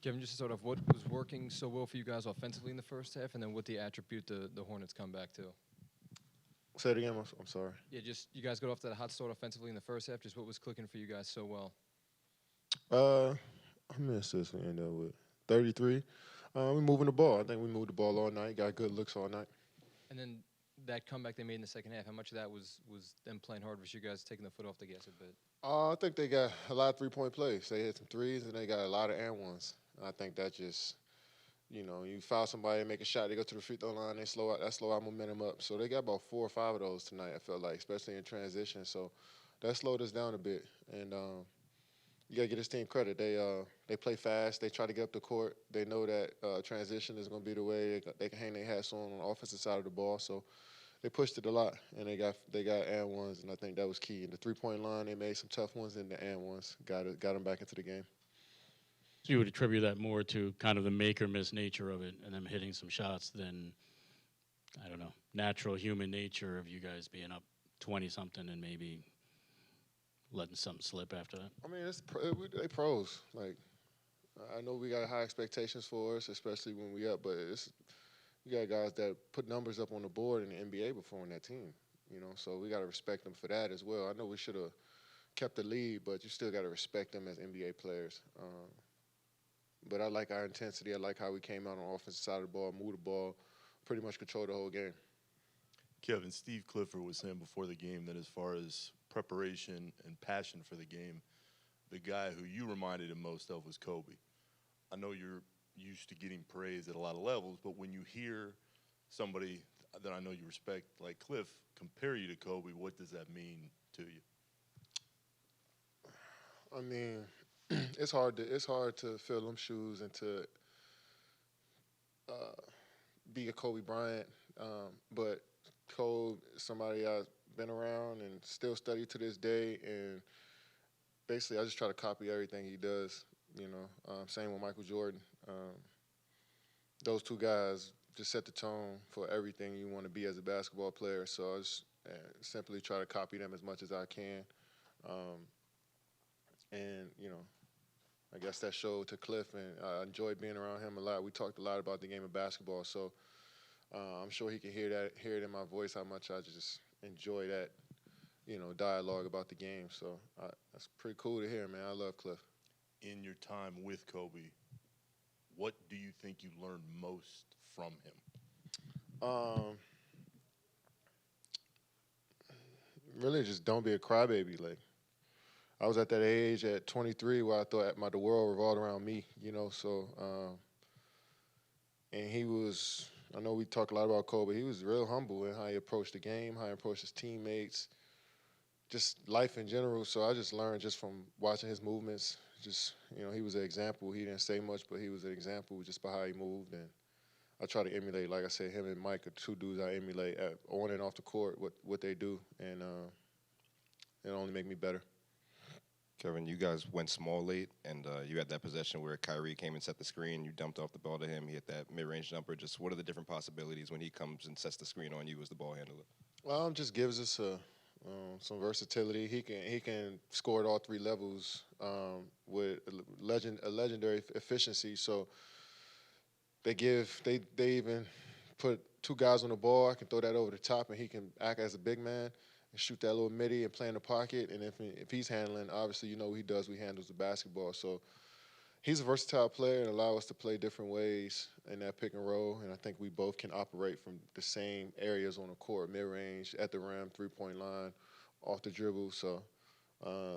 Kevin, just to start off, what was working so well for you guys offensively in the first half, and then what the attribute the Hornets come back to? Say it again. I'm sorry. Yeah, just you guys got off to that hot start offensively in the first half. Just what was clicking for you guys so well? How many assists we ended up with? 33. We moving the ball. I think we moved the ball all night. Got good looks all night. And then that comeback they made in the second half, how much of that was them playing hard versus you guys taking the foot off the gas a bit? I think they got a lot of 3-point plays. They hit some threes and they got a lot of and ones. And I think that just, you foul somebody and make a shot, they go to the free throw line, they slow our momentum up. So they got about 4 or 5 of those tonight. I felt like, especially in transition. So that slowed us down a bit. And you gotta get this team credit. They play fast. They try to get up the court. They know that transition is gonna be the way they can hang their hats on the offensive side of the ball. So they pushed it a lot, and they got and ones, and I think that was key. In the 3-point line, they made some tough ones, and the and ones got them back into the game. So you would attribute that more to kind of the make or miss nature of it, and them hitting some shots than, I don't know, natural human nature of you guys being up 20 something and maybe letting something slip after that. I mean, they pros. Like, I know we got high expectations for us, especially when we up, but you got guys that put numbers up on the board in the NBA before on that team, so we got to respect them for that as well. I know we should have kept the lead, but you still got to respect them as NBA players. But I like our intensity. I like how we came out on the offensive side of the ball, moved the ball, pretty much controlled the whole game. Kevin, Steve Clifford was saying before the game that as far as preparation and passion for the game, the guy who you reminded him most of was Kobe. I know you're used to getting praise at a lot of levels, but when you hear somebody that I know you respect, like Cliff, compare you to Kobe, what does that mean to you? I mean, it's hard to fill them shoes and to be a Kobe Bryant, but Kobe is somebody I've been around and still study to this day, and basically I just try to copy everything he does. Same with Michael Jordan. Those two guys just set the tone for everything you want to be as a basketball player. So I just simply try to copy them as much as I can. And I guess that showed to Cliff, and I enjoyed being around him a lot. We talked a lot about the game of basketball, so I'm sure he can hear it in my voice, how much I just enjoy that, dialogue about the game. So that's pretty cool to hear, man. I love Cliff. In your time with Kobe, what do you think you learned most from him? Really just don't be a crybaby. Like, I was at that age at 23 where I thought the world revolved around me, so and he was, I know we talk a lot about Kobe, he was real humble in how he approached the game, how he approached his teammates, just life in general. So I just learned just from watching his movements. Just, he was an example. He didn't say much, but he was an example just by how he moved. And I try to emulate, like I said, him and Mike are two dudes I emulate on and off the court, what they do. And it only make me better. Kevin, you guys went small late, and you had that possession where Kyrie came and set the screen. You dumped off the ball to him. He hit that mid-range jumper. Just what are the different possibilities when he comes and sets the screen on you as the ball handler? Well, just gives us some versatility. He can score at all 3 levels with a legendary efficiency. So they even put 2 guys on the ball. I can throw that over the top, and he can act as a big man and shoot that little midi and play in the pocket. And if he's handling, obviously, what he does, he handles the basketball. So he's a versatile player and allow us to play different ways in that pick and roll. And I think we both can operate from the same areas on the court, mid-range, at the rim, 3-point line, off the dribble. So, I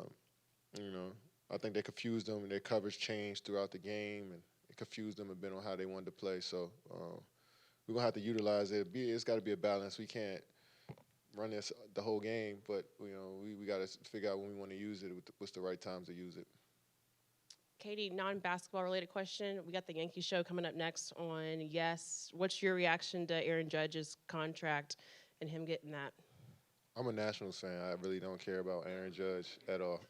think they confused them, and their coverage changed throughout the game, and it confused them a bit on how they wanted to play. So we're going to have to utilize it. It's got to be a balance. We can't run this the whole game, but we got to figure out when we want to use it, what's the right times to use it. Katie, non-basketball related question. We got the Yankee show coming up next on Yes. What's your reaction to Aaron Judge's contract and him getting that? I'm a Nationals fan. I really don't care about Aaron Judge at all.